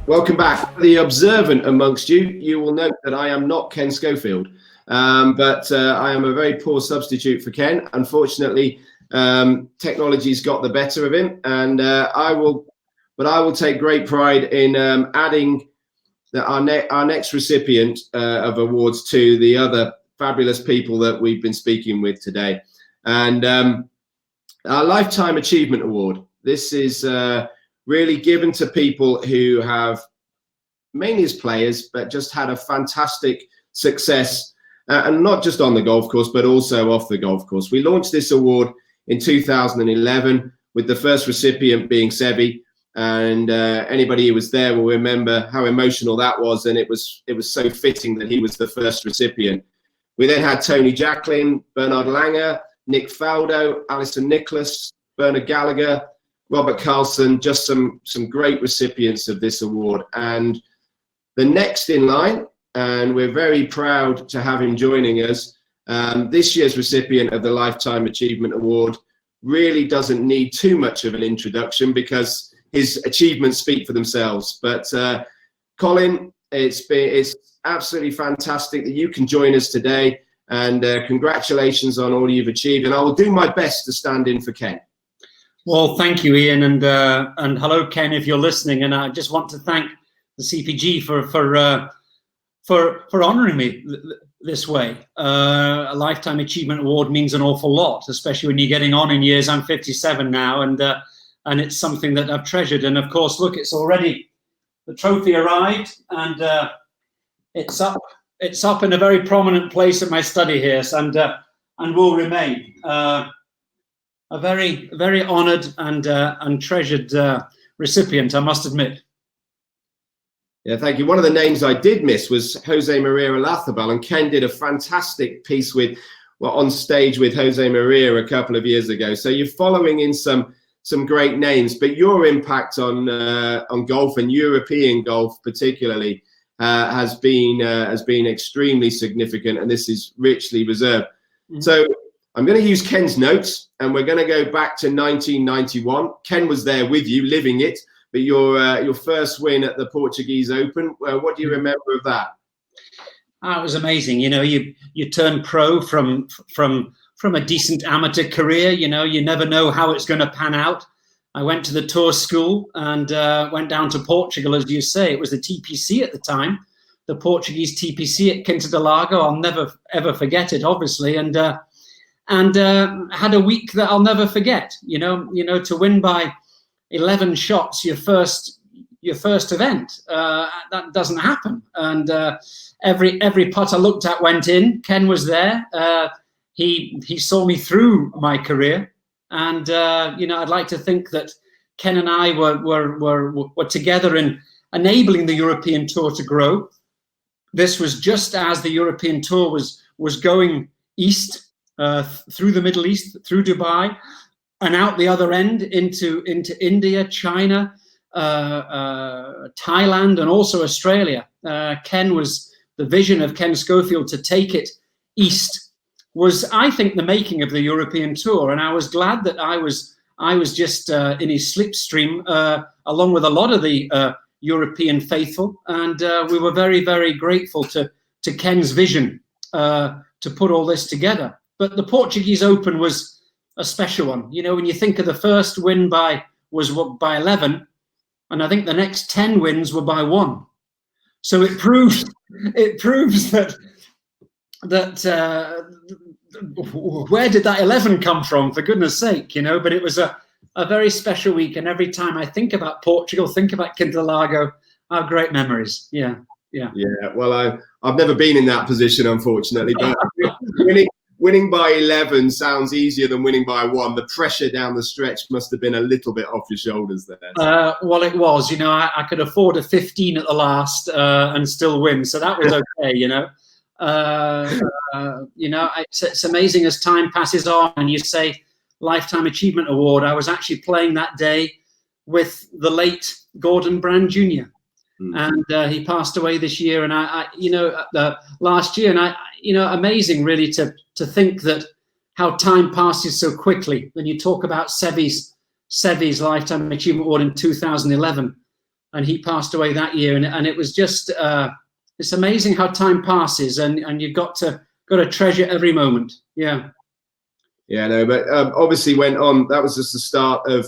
Welcome back. The observant amongst you, you will note that I am not Ken Schofield, but I am a very poor substitute for Ken. Unfortunately, technology's got the better of him, and I will take great pride in adding our next recipient of awards to the other fabulous people that we've been speaking with today. And our Lifetime Achievement Award. This is really given to people who have, mainly as players, but just had a fantastic success, and not just on the golf course, but also off the golf course. We launched this award in 2011, with the first recipient being Sevi, and anybody who was there will remember how emotional that was, and it was so fitting that he was the first recipient. We then had Tony Jacklin, Bernard Langer, Nick Faldo, Alison Nicholas, Bernard Gallagher, Robert Carlson, just some great recipients of this award. And the next in line, and we're very proud to have him joining us, this year's recipient of the Lifetime Achievement Award really doesn't need too much of an introduction because his achievements speak for themselves. But Colin, it's absolutely fantastic that you can join us today, and congratulations on all you've achieved. And I will do my best to stand in for Ken. Well, thank you, Ian, and hello, Ken, if you're listening. And I just want to thank the CPG for honouring me this way. A Lifetime Achievement Award means an awful lot, especially when you're getting on in years. I'm 57 now, and it's something that I've treasured. And of course, look, it's already, the trophy arrived, and it's up in a very prominent place at my study here, and will remain. A very, very honoured and treasured recipient, I must admit. Yeah, thank you. One of the names I did miss was Jose Maria Olazabal, and Ken did a fantastic piece on stage with Jose Maria a couple of years ago. So you're following in some great names, but your impact on golf, and European golf particularly, has been extremely significant, and this is richly reserved. Mm-hmm. So I'm going to use Ken's notes, and we're going to go back to 1991. Ken was there with you, living it, but your first win at the Portuguese Open, what do you remember of that? It was amazing. You know, you turn pro from a decent amateur career. You know, you never know how it's going to pan out. I went to the tour school and went down to Portugal, as you say. It was the TPC at the time, the Portuguese TPC at Quinta do Lago. I'll never ever forget it, obviously, and had a week that I'll never forget. You know, to win by 11 shots, your first event, that doesn't happen. And every putt I looked at went in. Ken was there. He saw me through my career, and I'd like to think that Ken and I were together in enabling the European Tour to grow. This was just as the European Tour was going east, through the Middle East, through Dubai, and out the other end into India, China, Thailand, and also Australia. The vision of Ken Schofield to take it east was, I think, the making of the European Tour. And I was glad that I was just in his slipstream, along with a lot of the European faithful. And we were very, very grateful to Ken's vision to put all this together. But the Portuguese Open was a special one. You know, when you think of the first win was by 11, and I think the next 10 wins were by 1. So it proves that where did that 11 come from, for goodness sake, you know? But it was a very special week, and every time I think about Portugal, think about Quinta do Lago, I have great memories. Yeah. Well, I've never been in that position, unfortunately, but winning by 11 sounds easier than winning by 1. The pressure down the stretch must have been a little bit off your shoulders there. Well, it was. You know, I could afford a 15 at the last and still win, so that was okay. You know, it's amazing as time passes on, and you say Lifetime Achievement Award. I was actually playing that day with the late Gordon Brand Jr. And he passed away this year, and last year, and amazing really to think that how time passes so quickly. When you talk about Sevi's Lifetime Achievement Award in 2011, and he passed away that year. And it was just it's amazing how time passes, and you've got to treasure every moment. Yeah. Yeah, no, but obviously went on. That was just the start of.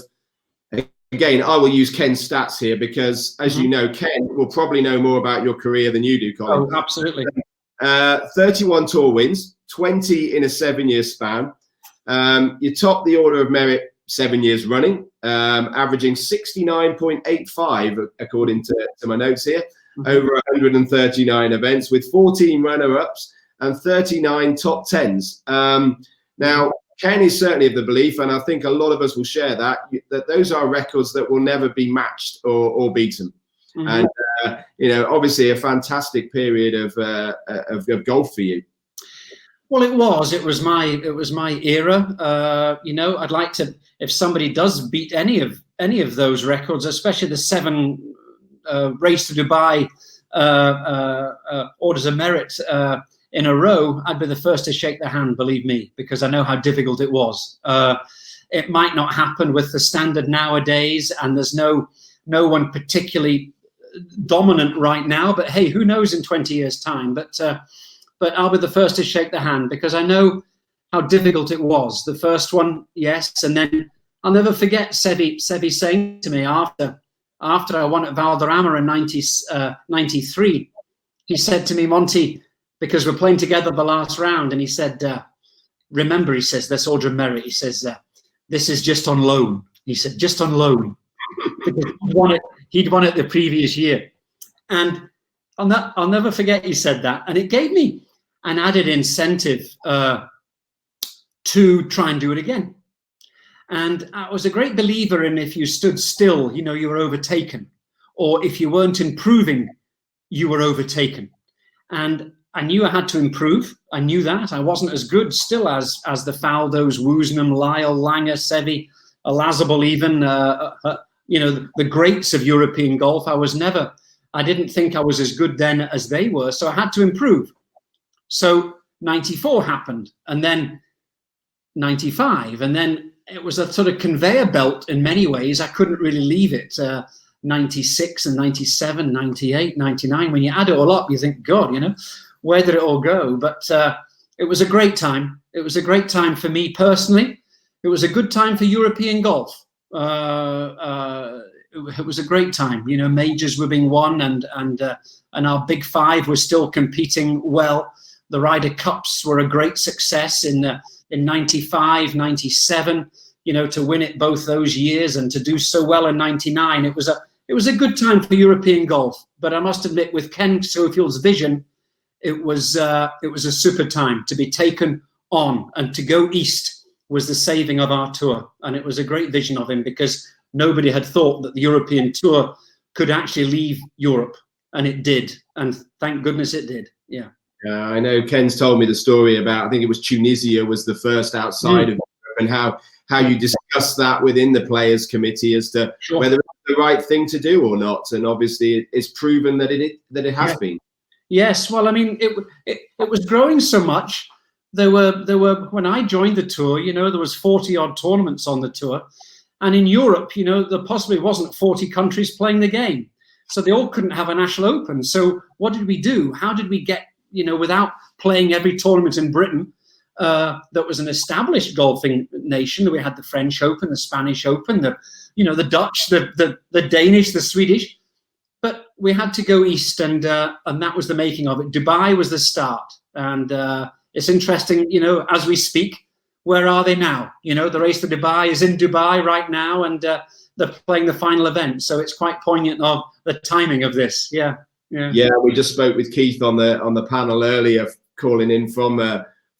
Again, I will use Ken's stats here because, as you know, Ken will probably know more about your career than you do, Colin. Oh, absolutely. 31 tour wins, 20 in a 7-year span. You top the Order of Merit 7 years running, averaging 69.85 according to my notes here, over 139 events with 14 runner-ups and 39 top 10s. Now, Ken is certainly of the belief, and I think a lot of us will share that those are records that will never be matched or beaten. And obviously a fantastic period of golf for you. Well, it was my era. I'd like to, if somebody does beat any of those records, especially the 7 Race to Dubai Orders of Merit in a row, I'd be the first to shake their hand, believe me, because I know how difficult it was. It might not happen with the standard nowadays, and there's no one particularly dominant right now, but hey, who knows in 20 years time. But I'll be the first to shake the hand because I know how difficult it was. The first one, yes, and then I'll never forget Sebi saying to me after I won at Valderrama in 93, he said to me, Monty, because we're playing together the last round, and he said, remember, he says, this Order of Merit, he says, this is just on loan. He said, just on loan. Because he'd won it the previous year. And I'll never forget he said that. And it gave me an added incentive to try and do it again. And I was a great believer in if you stood still, you were overtaken. Or if you weren't improving, you were overtaken. And I knew I had to improve. I knew that. I wasn't as good still as the Faldos, Woosnam, Lyle, Langer, Sevi, Lazabal even, the greats of European golf. I didn't think I was as good then as they were, so I had to improve. So 94 happened, and then 95, and then it was a sort of conveyor belt in many ways. I couldn't really leave it. 96 and 97, 98, 99. When you add it all up, you think, God, where did it all go? But it was a great time. It was a great time for me personally. It was a good time for European golf. It was a great time. Majors were being won, and our Big Five was still competing well. The Ryder Cups were a great success in 95, 97. To win it both those years and to do so well in 99. It was a good time for European golf. But I must admit, with Ken Schofield's vision, it was a super time to be taken on, and to go east was the saving of our tour. And it was a great vision of him because nobody had thought that the European tour could actually leave Europe, and it did. And thank goodness it did. Yeah. I know Ken's told me the story about, I think it was Tunisia was the first outside of Europe, and how you discussed that within the players committee as to whether it's the right thing to do or not. And obviously it's proven that it has been. Yes. Well, I mean, it was growing so much. There were when I joined the tour, there was 40 odd tournaments on the tour. And in Europe, there possibly wasn't 40 countries playing the game. So they all couldn't have a national open. So what did we do? How did we get, without playing every tournament in Britain, that was an established golfing nation? We had the French Open, the Spanish Open, the Dutch, the Danish, the Swedish. But we had to go east, and that was the making of it. Dubai was the start. And it's interesting, as we speak, where are they now? The Race to Dubai is in Dubai right now, and they're playing the final event. So it's quite poignant of the timing of this. Yeah. We just spoke with Keith on the panel earlier, calling in from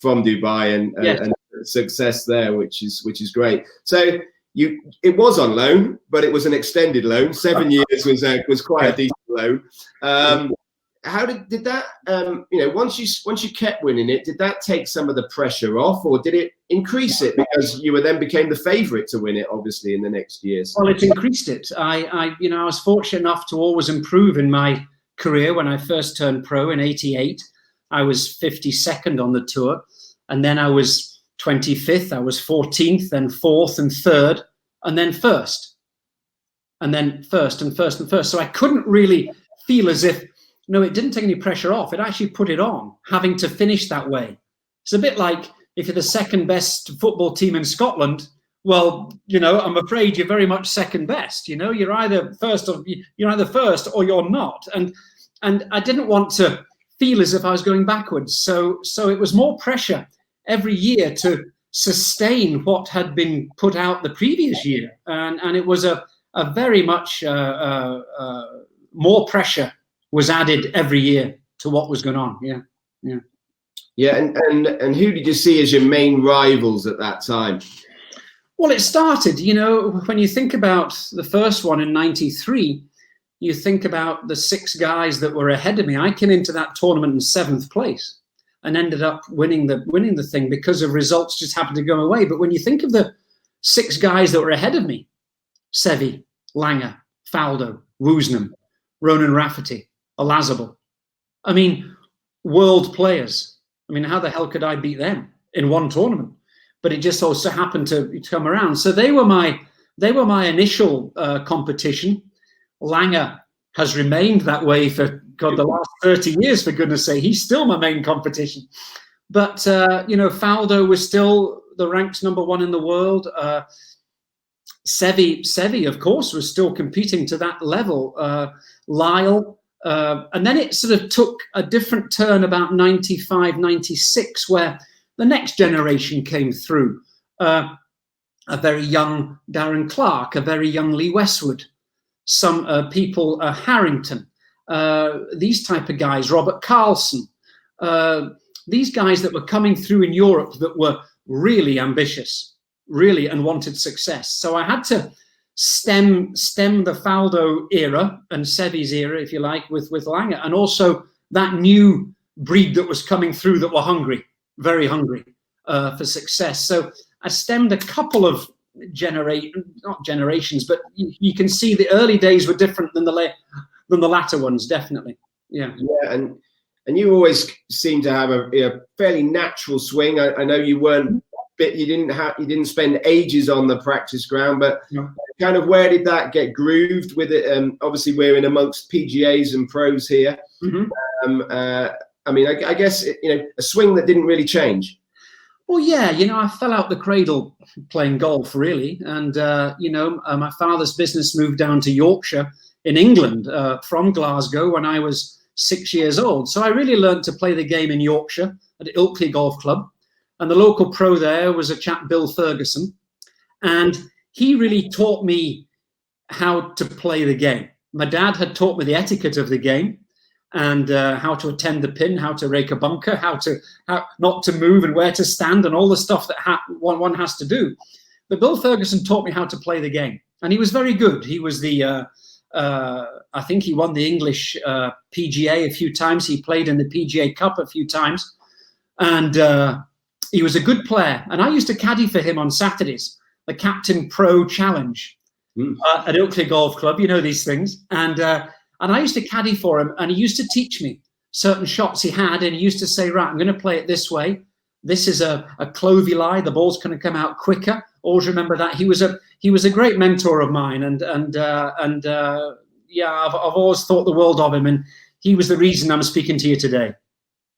Dubai and success there, which is great. So it was on loan, but it was an extended loan. 7 years was quite a decent loan. How did that once you kept winning it, did that take some of the pressure off, or did it increase it because you then became the favourite to win it, obviously, in the next years? Well, it increased it. I was fortunate enough to always improve in my career. When I first turned pro in 88, I was 52nd on the tour, and then I was 25th, I was 14th, then 4th and 3rd, and then 1st. and then first and first and first. So I couldn't really feel as if, no, it didn't take any pressure off. It actually put it on, having to finish that way. It's a bit like if you're the second best football team in Scotland, well, I'm afraid you're very much second best. You're either first or you're not. And I didn't want to feel as if I was going backwards. So it was more pressure every year to sustain what had been put out the previous year. And it was a very much more pressure was added every year to what was going on. Yeah. And who did you see as your main rivals at that time? Well, it started, when you think about the first one in '93, you think about the 6 guys that were ahead of me. I came into that tournament in 7th place and ended up winning the thing because of results just happened to go away. But when you think of the 6 guys that were ahead of me, Seve, Langer, Faldo, Woosnam, Ronan Rafferty, Olazabal, world players. How the hell could I beat them in one tournament? But it just also happened to come around. So they were my initial competition. Langer has remained that way for the last 30 years, for goodness sake. He's still my main competition. But Faldo was still the ranked number 1 in the world. Seve, of course, was still competing to that level. Lyle. And then it sort of took a different turn about 95, 96, where the next generation came through. A very young Darren Clark, a very young Lee Westwood, some people, Harrington, these type of guys, Robert Carlson, these guys that were coming through in Europe that were really ambitious, really, and wanted success. So I had to stem the Faldo era and Seve's era, if you like, with Langer, and also that new breed that was coming through that were hungry, very hungry for success. So I stemmed a couple of not generations, but you can see the early days were different than the latter ones, definitely. Yeah. And you always seem to have a fairly natural swing. I know you weren't. You didn't spend ages on the practice ground, but kind of where did that get grooved with it? Obviously, we're in amongst PGAs and pros here. Mm-hmm. I guess a swing that didn't really change. Well, yeah, I fell out the cradle playing golf, really, and my father's business moved down to Yorkshire in England from Glasgow when I was 6 years old. So I really learned to play the game in Yorkshire at Ilkley Golf Club. And the local pro there was a chap, Bill Ferguson. And he really taught me how to play the game. My dad had taught me the etiquette of the game and how to attend the pin, how to rake a bunker, how not to move and where to stand and all the stuff that one has to do. But Bill Ferguson taught me how to play the game. And he was very good. He was I think he won the English PGA a few times. He played in the PGA Cup a few times. And he was a good player. And I used to caddy for him on Saturdays, the Captain Pro Challenge at Ilkley Golf Club. You know these things. And I used to caddy for him. And he used to teach me certain shots he had. And he used to say, right, I'm going to play it this way. This is a clovey lie. The ball's going to come out quicker. Always remember that. He was a great mentor of mine. And I've always thought the world of him. And he was the reason I'm speaking to you today.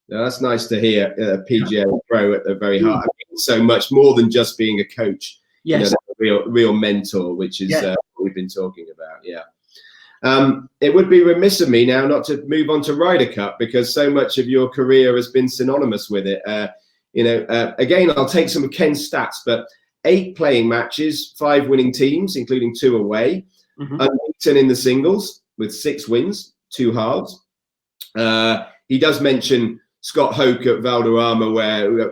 No, that's nice to hear. PGA Pro at the very heart. So much more than just being a coach. Yes, real mentor, which is what we've been talking about. Yeah. It would be remiss of me now not to move on to Ryder Cup because so much of your career has been synonymous with it. Again, I'll take some of Ken's stats, but 8 playing matches, 5 winning teams, including 2 away, unbeaten in the singles with 6 wins, 2 halves. He does mention Scott Hoke at Valderrama, where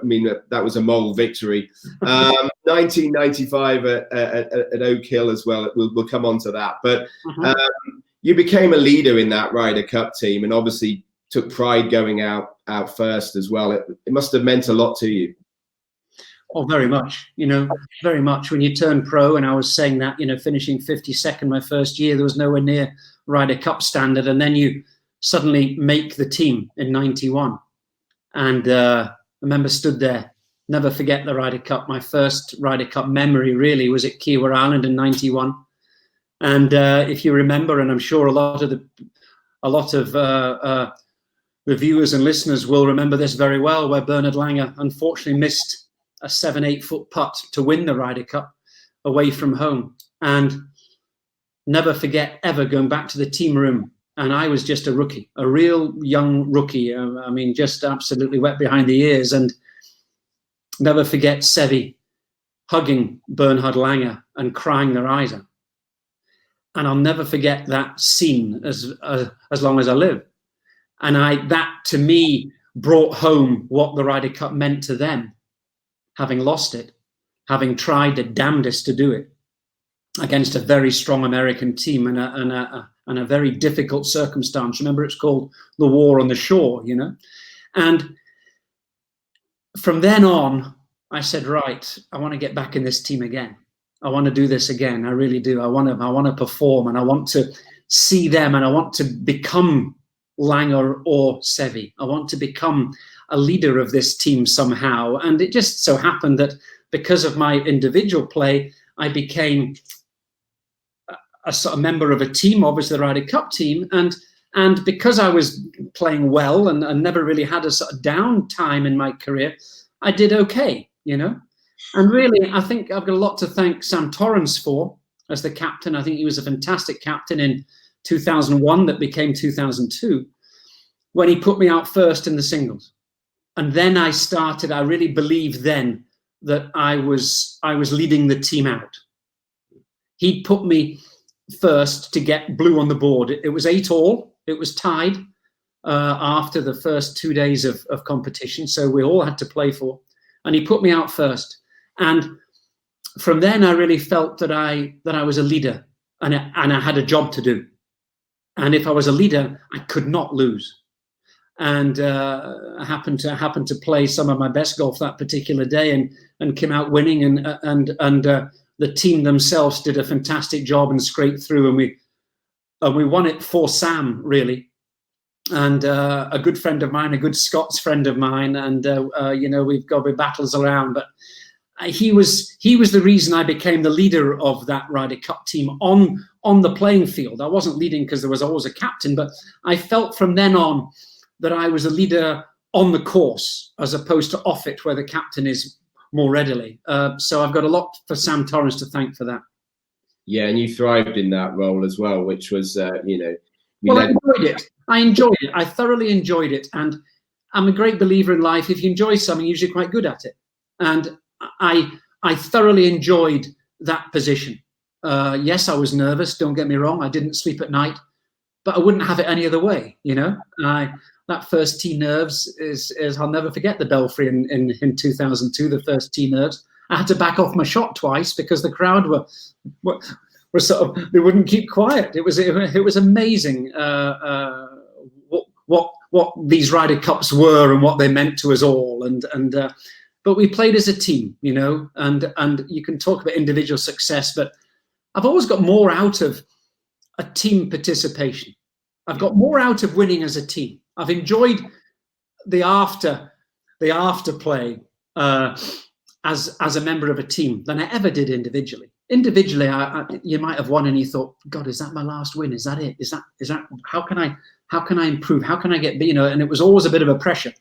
that was a moral victory. 1995 at Oak Hill as well. We'll come on to that. But you became a leader in that Ryder Cup team, and obviously took pride going out first as well. It must have meant a lot to you. Oh, very much. Very much. When you turn pro, and I was saying that, finishing 52nd my first year, there was nowhere near Ryder Cup standard, and then you suddenly make the team in 91. And I remember stood there, never forget the Ryder Cup. My first Ryder Cup memory really was at Kiawah Island in 91. And if you remember, and I'm sure a lot of the viewers and listeners will remember this very well, where Bernhard Langer unfortunately missed a 7-8 foot putt to win the Ryder Cup away from home. And never forget ever going back to the team room. And I was just a rookie, a real young rookie. I mean, just absolutely wet behind the ears. And never forget Seve hugging Bernhard Langer and crying their eyes out. And I'll never forget that scene as long as I live. And that to me brought home what the Ryder Cup meant to them, having lost it, having tried the damnedest to do it against a very strong American team and a very difficult circumstance. Remember, it's called the War on the Shore, you know. And from then on, I said, right, I want to get back in this team again. I want to do this again. I really do. I want to perform, and I want to see them, and I want to become Langer or Seve. I want to become a leader of this team somehow. And it just so happened that because of my individual play, I became a sort of member of a team, obviously the Ryder Cup team, and because I was playing well and never really had a sort of down time in my career, I did okay, you know. And really, I think I've got a lot to thank Sam Torrance for as the captain. I think he was a fantastic captain in 2001 that became 2002, when he put me out first in the singles. And then I really believed then that I was leading the team out. He put me first to get blue on the board. It was 8-all. It was tied after the first 2 days of competition. So we all had to play for. And he put me out first. And from then I really felt that I was a leader and I had a job to do. And if I was a leader, I could not lose. And I happened to play some of my best golf that particular day and came out winning. And the team themselves did a fantastic job and scraped through. And we won it for Sam, really. And a good friend of mine, a good Scots friend of mine. And, you know, we've got battles around. But he was the reason I became the leader of that Ryder Cup team on the playing field. I wasn't leading because there was always a captain, but I felt from then on that I was a leader on the course as opposed to off it, where the captain is more readily. So I've got a lot for Sam Torrance to thank for that. Yeah, and you thrived in that role as well, which was, you know. Well, I enjoyed it. I thoroughly enjoyed it. And I'm a great believer in life. If you enjoy something, you're usually quite good at it. And I thoroughly enjoyed that position. Yes, I was nervous. Don't get me wrong. I didn't sleep at night, but I wouldn't have it any other way. You know, that first tee nerves is I'll never forget the Belfry in 2002. The first tee nerves. I had to back off my shot twice because the crowd were sort of, they wouldn't keep quiet. It was amazing what these Ryder Cups were and what they meant to us all. But we played as a team, you know, and you can talk about individual success, but I've always got more out of a team participation. I've got more out of winning as a team. I've enjoyed the after play as a member of a team than I ever did individually. Individually, you might have won and you thought, God, is that my last win? Is that it? Is that how can I improve? How can I get, you know? And it was always a bit of a pressure.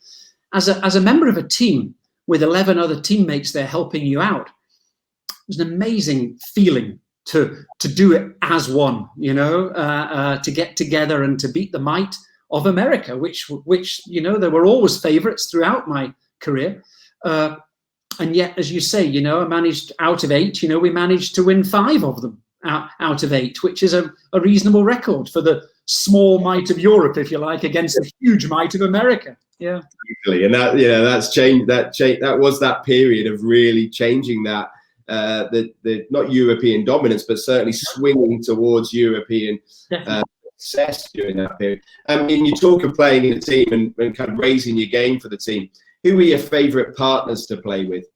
As a member of a team with 11 other teammates there helping you out, it was an amazing feeling to do it as one, you know, to get together and to beat the might of America, which you know, there were always favourites throughout my career. And yet, as you say, you know, I managed out of 8, you know, we managed to win 5 of them out of 8, which is a reasonable record for the small might of Europe, if you like, against the huge might of America. Yeah. And that, you know, that's changed. That was that period of really changing that, the not European dominance, but certainly swinging towards European success during that period. I mean, you talk of playing in a team and kind of raising your game for the team. Who were your favourite partners to play with?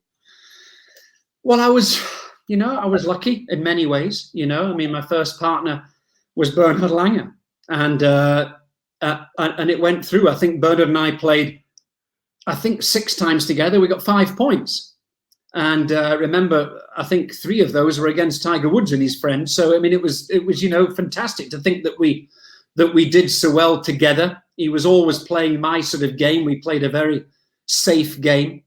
Well, I was lucky in many ways. You know, I mean, my first partner was Bernhard Langer, and it went through. I think Bernhard and I played, 6 times together. We got 5 points, And remember, I think 3 of those were against Tiger Woods and his friends. So I mean, it was fantastic to think that we did so well together. He was always playing my sort of game. We played a very safe game.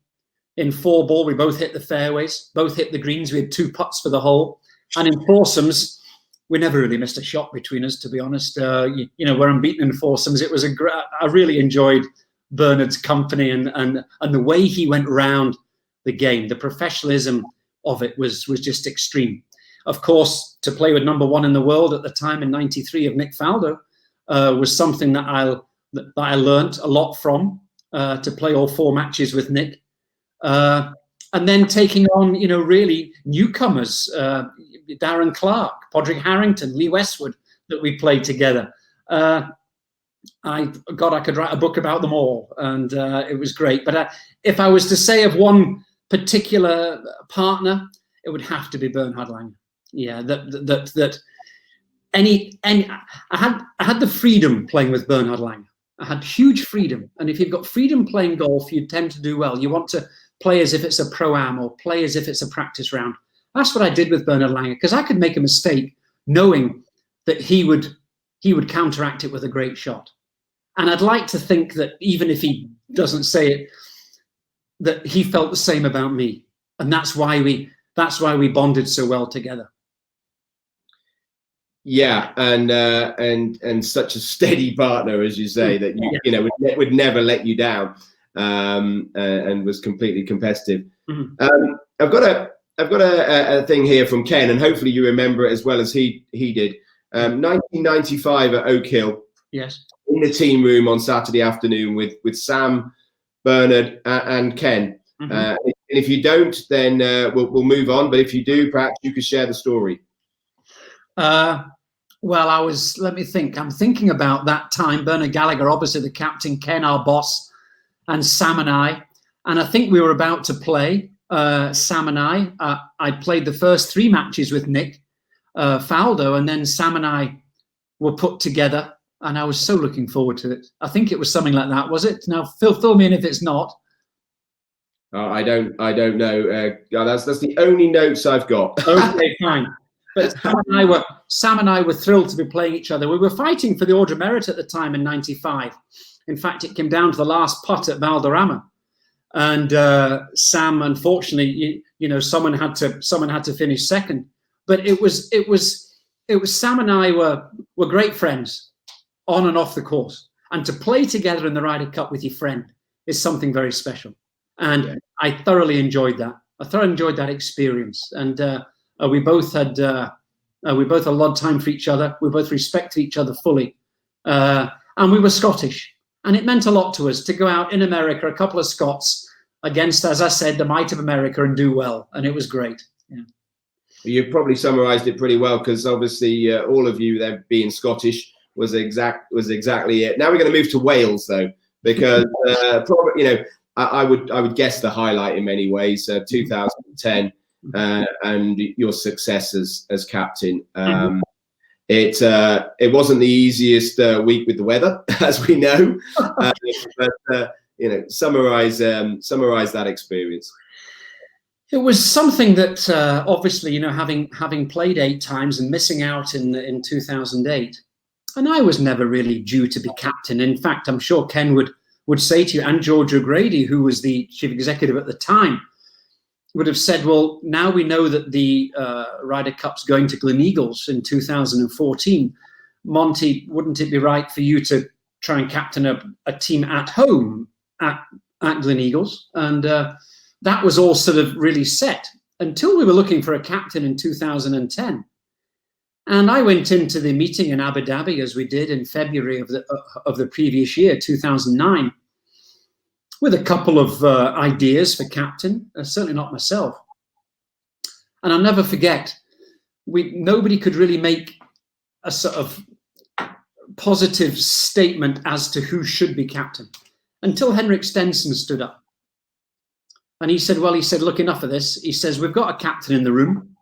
In 4-ball, we both hit the fairways, both hit the greens. We had 2 putts for the hole, and in foursomes, we never really missed a shot between us. To be honest, we're unbeaten in foursomes. It was I really enjoyed Bernard's company and the way he went round the game. The professionalism of it was just extreme. Of course, to play with number 1 in the world at the time in '93 of Nick Faldo was something that I learnt a lot from. To play all 4 matches with Nick. And then taking on, really newcomers, Darren Clark, Podrick Harrington, Lee Westwood, that we played together. I could write a book about them all, and it was great. But if I was to say of one particular partner, it would have to be Bernhard Langer. Yeah, I had the freedom playing with Bernhard Langer. I had huge freedom, and if you've got freedom playing golf, you tend to do well. You want to play as if it's a pro-am or play as if it's a practice round. That's what I did with Bernhard Langer, because I could make a mistake knowing that he would counteract it with a great shot. And I'd like to think that even if he doesn't say it, that he felt the same about me, and that's why we bonded so well together. Yeah, and such a steady partner, as you say, that would never let you down, and was completely competitive. Mm-hmm. I've got a thing here from Ken, and hopefully you remember it as well as he did. 1995 at Oak Hill. Yes. In the team room on Saturday afternoon with Sam, Bernard, and Ken. Mm-hmm. And if you don't, then we'll move on. But if you do, perhaps you could share the story. Well, let me think. I'm thinking about that time. Bernard Gallagher, obviously the captain, Ken, our boss, and Sam and I. And I think we were about to play, Sam and I played the first 3 matches with Nick Faldo, and then Sam and I were put together, and I was so looking forward to it. I think it was something like that, was it? Now, fill me in if it's not. I don't know. That's the only notes I've got. Okay, fine. But Sam and I were thrilled to be playing each other. We were fighting for the Order of Merit at the time in '95. In fact, it came down to the last putt at Valderrama, and Sam, unfortunately, someone had to finish second. But it was Sam and I were great friends on and off the course, and to play together in the Ryder Cup with your friend is something very special. And I thoroughly enjoyed that. I thoroughly enjoyed that experience, and we both had a lot of time for each other. We both respected each other fully, and we were Scottish, and it meant a lot to us to go out in America, a couple of Scots against, as I said, the might of America, and do well, and it was great. Yeah. You've probably summarised it pretty well, because obviously all of you there being Scottish was exactly it. Now we're going to move to Wales though, because probably I would guess the highlight in many ways 2010 and your success as captain. It wasn't the easiest week with the weather, as we know, but summarize that experience. It was something that obviously, having played 8 times and missing out in 2008, and I was never really due to be captain. In fact, I'm sure Ken would say to you, and George O'Grady, who was the chief executive at the time, would have said, well, now we know that the Ryder Cup's going to Gleneagles in 2014. Monty, wouldn't it be right for you to try and captain a team at home at Gleneagles? And that was all sort of really set until we were looking for a captain in 2010. And I went into the meeting in Abu Dhabi, as we did in February of the previous year, 2009, with a couple of ideas for captain, certainly not myself. And I'll never forget, nobody could really make a sort of positive statement as to who should be captain until Henrik Stenson stood up. And he said, look, enough of this. He says, we've got a captain in the room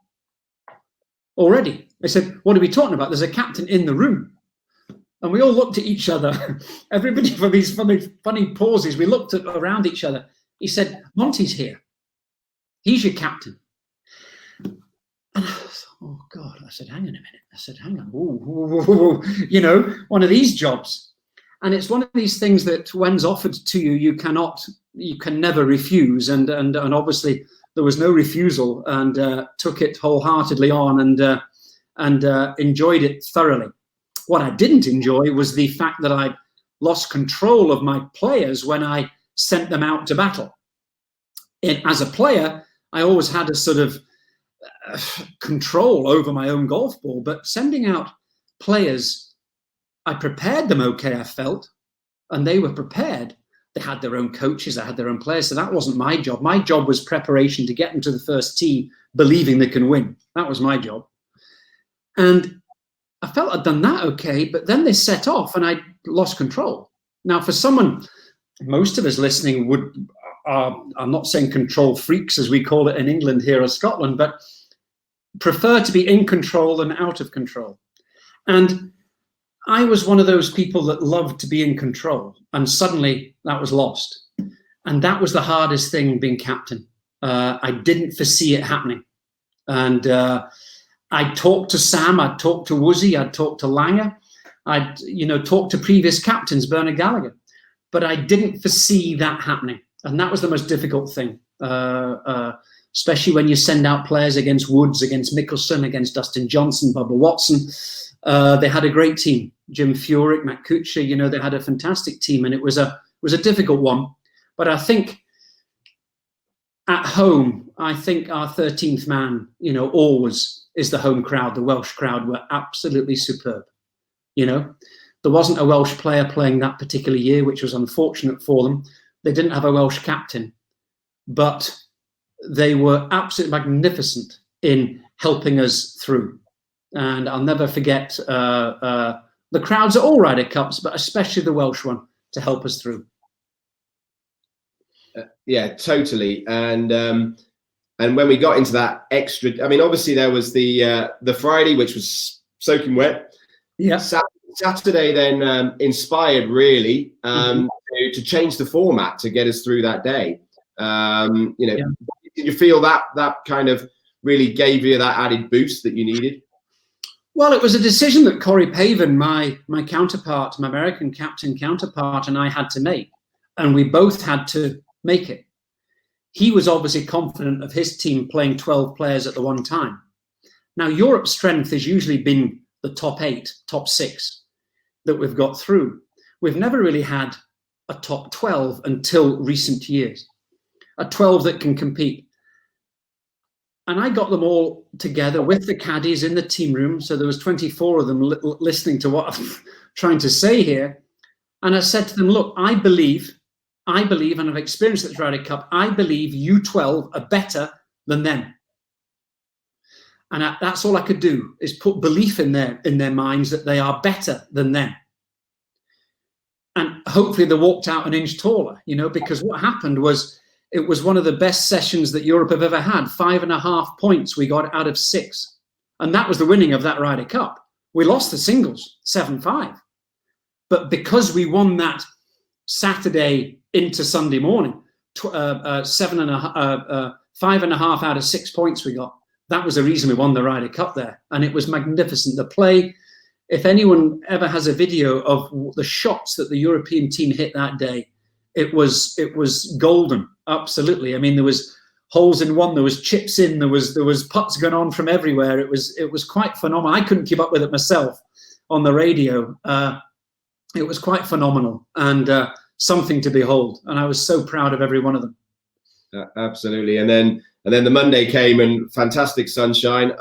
already. I said, what are we talking about? There's a captain in the room. And we all looked at each other. Everybody, for these funny pauses, we looked around each other. He said, Monty's here. He's your captain. And I thought, oh God, I said, hang on a minute. I said, hang on, you know, one of these jobs. And it's one of these things that when's offered to you, you can never refuse. And obviously there was no refusal, and took it wholeheartedly on and enjoyed it thoroughly. What I didn't enjoy was the fact that I lost control of my players when I sent them out to battle. As a player, I always had a sort of control over my own golf ball, but sending out players, I prepared them okay, I felt, and they were prepared. They had their own coaches, they had their own players, so that wasn't my job. My job was preparation to get them to the first tee, believing they can win. That was my job. And I felt I'd done that okay, but then they set off and I lost control. Now, for someone, most of us listening I'm not saying control freaks, as we call it in England here or Scotland, but prefer to be in control than out of control. And I was one of those people that loved to be in control, and suddenly that was lost. And that was the hardest thing, being captain. I didn't foresee it happening. And I talked to Sam, I'd talked to Woozy, I'd talked to Langer, I'd talked to previous captains, Bernard Gallagher, but I didn't foresee that happening. And that was the most difficult thing, especially when you send out players against Woods, against Mickelson, against Dustin Johnson, Bubba Watson. They had a great team. Jim Furyk, Matt Kuchar, they had a fantastic team, and it was a difficult one. But I think at home, I think our 13th man, always is the home crowd. The Welsh crowd were absolutely superb. There wasn't a Welsh player playing that particular year, which was unfortunate for them. They didn't have a Welsh captain, but they were absolutely magnificent in helping us through. And I'll never forget the crowds at all Ryder Cups, but especially the Welsh one, to help us through. Yeah, totally. And when we got into that extra, I mean, obviously there was the Friday, which was soaking wet. Yeah. Saturday then inspired really to change the format to get us through that day. Did you feel that kind of really gave you that added boost that you needed? Well, it was a decision that Corey Pavin, my counterpart, my American captain counterpart, and I had to make. And we both had to make it. He was obviously confident of his team playing 12 players at the one time. Now, Europe's strength has usually been the top 8, top 6 that we've got through. We've never really had a top 12 until recent years, a 12 that can compete. And I got them all together with the caddies in the team room. So there was 24 of them listening to what I'm trying to say here. And I said to them, look, I believe, and I've experienced this Ryder Cup, I believe you 12 are better than them. And that's all I could do, is put belief in their minds that they are better than them. And hopefully they walked out an inch taller, because what happened was, it was one of the best sessions that Europe have ever had. 5.5 points we got out of 6. And that was the winning of that Ryder Cup. We lost the singles, 7-5. But because we won that Saturday into Sunday morning, 5.5 out of 6 points we got. That was the reason we won the Ryder Cup there. And it was magnificent. The play, if anyone ever has a video of the shots that the European team hit that day, it was golden. Absolutely. I mean, there was holes in one, there was chips in, there was putts going on from everywhere. It was quite phenomenal. I couldn't keep up with it myself on the radio. It was quite phenomenal and something to behold. And I was so proud of every one of them. Absolutely. And then the Monday came and fantastic sunshine.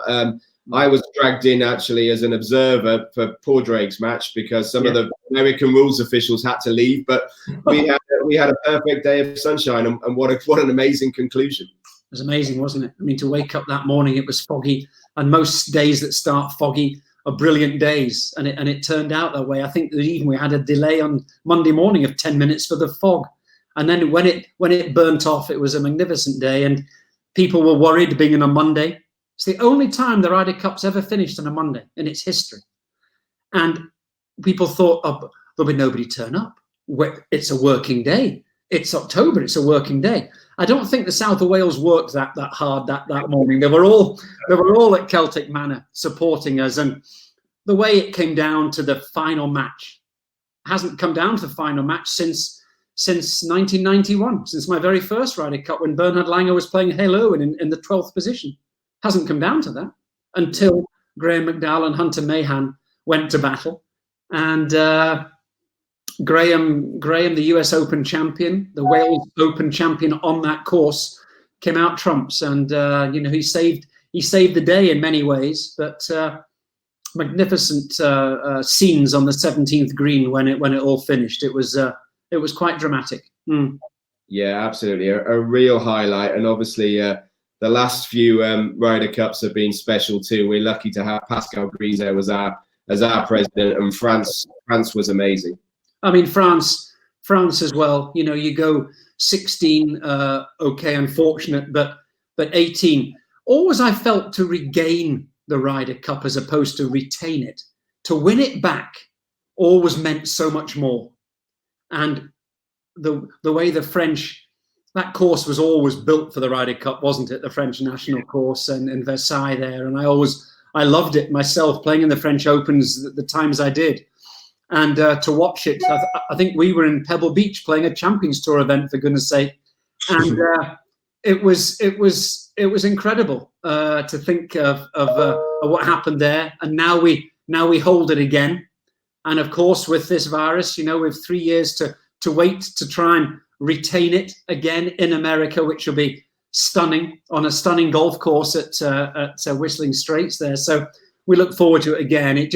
I was dragged in actually as an observer for Poor Drake's match because some of the American rules officials had to leave, but we had a perfect day of sunshine, and what an amazing conclusion. It was amazing, wasn't it? I mean, to wake up that morning, it was foggy, and most days that start foggy are brilliant days, and it turned out that way. I think that even we had a delay on Monday morning of 10 minutes for the fog, and then when it burnt off, it was a magnificent day, and people were worried being on a Monday. It's the only time the Ryder Cup's ever finished on a Monday in its history. And people thought, oh, there'll be nobody turn up. It's a working day. it's October, it's a working day. I don't think the South of Wales worked that hard that morning. They were all at Celtic Manor supporting us, and the way it came down to the final match hasn't come down to the final match since 1991, since my very first Ryder Cup, when Bernhard Langer was playing Hale Irwin in the 12th position. Hasn't come down to that until Graham McDowell and Hunter Mahan went to battle, and Graham, the US Open champion, the Wales Open champion on that course, came out trumps, and he saved the day in many ways. But magnificent scenes on the 17th green when it all finished. It was quite dramatic. Mm. Yeah, absolutely, a real highlight, and obviously the last few Ryder Cups have been special too. We're lucky to have Pascal Grisez as our president, and France was amazing. I mean, France as well. You go 16, okay, unfortunate, but 18. Always I felt to regain the Ryder Cup as opposed to retain it. To win it back always meant so much more. And the way the French, that course was always built for the Ryder Cup, wasn't it? The French national course and in Versailles there. And I loved it myself, playing in the French Opens the times I did. And to watch it, I think we were in Pebble Beach playing a Champions Tour event, for goodness sake. And it was incredible to think of what happened there. And now we hold it again. And of course, with this virus, we have 3 years to wait to try and retain it again in America, which will be stunning, on a stunning golf course at Whistling Straits there. So we look forward to it again.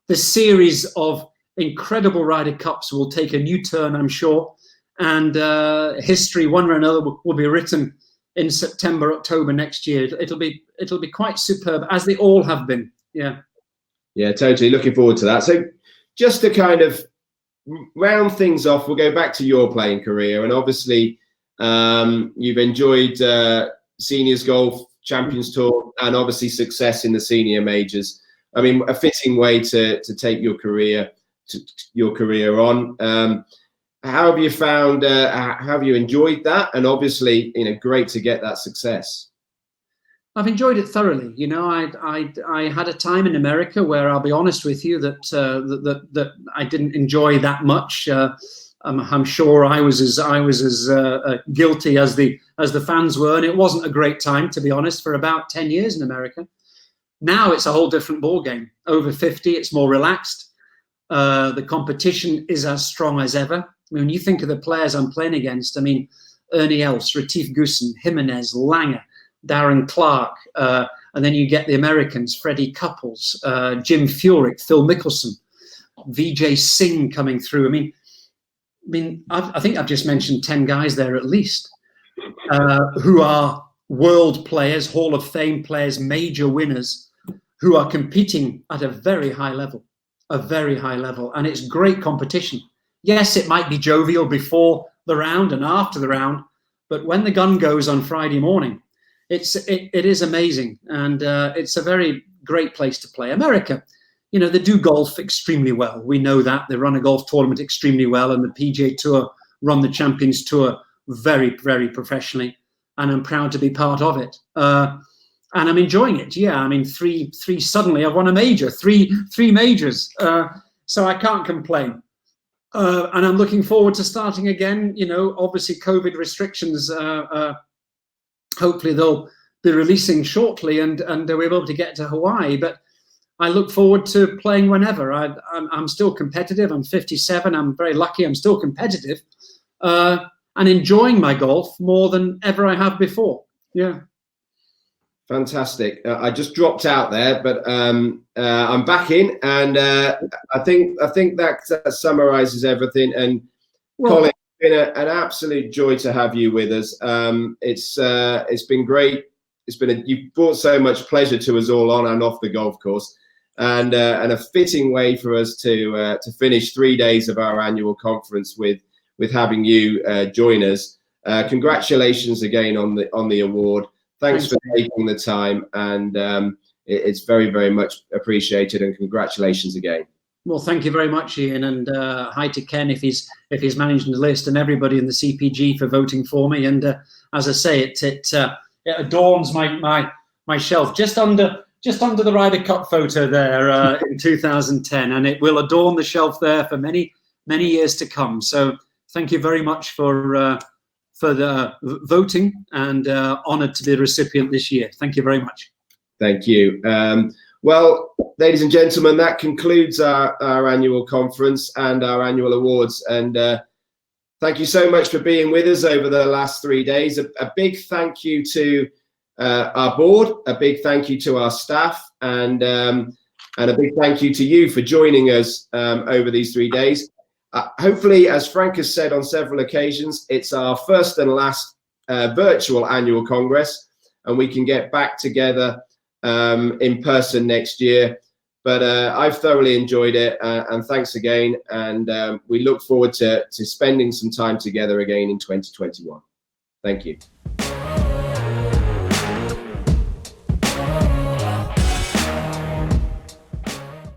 The series of incredible Ryder Cups will take a new turn, I'm sure, and history, one way or another, will be written in September, October next year. It'll be quite superb, as they all have been. Yeah, totally looking forward to that. So just to kind of round things off, we'll go back to your playing career, and obviously you've enjoyed seniors golf, Champions Tour, and obviously success in the senior majors. I mean, a fitting way to take your career on. How have you found? How have you enjoyed that? And obviously, great to get that success. I've enjoyed it thoroughly. I had a time in America where, I'll be honest with you, that I didn't enjoy that much. I'm sure I was as guilty as the fans were, and it wasn't a great time, to be honest, for about 10 years in America. Now it's a whole different ball game. Over 50, it's more relaxed. The competition is as strong as ever. I mean, when you think of the players I'm playing against, I mean, Ernie Els, Retief Goosen, Jimenez, Langer, Darren Clark, and then you get the Americans, Freddie Couples, Jim Furyk, Phil Mickelson, Vijay Singh coming through. I mean, I think I've just mentioned 10 guys there at least, who are world players, Hall of Fame players, major winners, who are competing at a very high level, and it's great competition. Yes, it might be jovial before the round and after the round, but when the gun goes on Friday morning, it is amazing, and it's a very great place to play. America, they do golf extremely well. We know that. They run a golf tournament extremely well, and the PGA Tour run the Champions Tour very, very professionally, and I'm proud to be part of it. And I'm enjoying it. Yeah, I mean, three suddenly I've won a major, three majors. So I can't complain. And I'm looking forward to starting again. Obviously COVID restrictions, hopefully they'll be releasing shortly, and we'll be able to get to Hawaii. But I look forward to playing whenever. I'm still competitive. I'm 57. I'm very lucky. I'm still competitive, and enjoying my golf more than ever I have before. Yeah. Fantastic. I just dropped out there, but I'm back in, and I think that summarizes everything. And Colin, it's been an absolute joy to have you with us. It's been great. You've brought so much pleasure to us all on and off the golf course, and a fitting way for us to finish 3 days of our annual conference with having you join us. Congratulations again on the award. Thanks for taking the time, and it's very, very much appreciated, and congratulations again. Well, thank you very much, Ian, and hi to Ken if he's managing the list, and everybody in the CPG for voting for me. And as I say, it adorns my shelf just under the Ryder Cup photo there in 2010, and it will adorn the shelf there for many years to come. So thank you very much for the voting, and honoured to be the recipient this year. Thank you very much. Thank you. Well, ladies and gentlemen, that concludes our annual conference and our annual awards. And thank you so much for being with us over the last 3 days. A big thank you to our board, a big thank you to our staff, and a big thank you to you for joining us over these 3 days. Hopefully, as Frank has said on several occasions, it's our first and last virtual annual congress, and we can get back together in person next year. But I've thoroughly enjoyed it, and thanks again. And we look forward to spending some time together again in 2021. Thank you.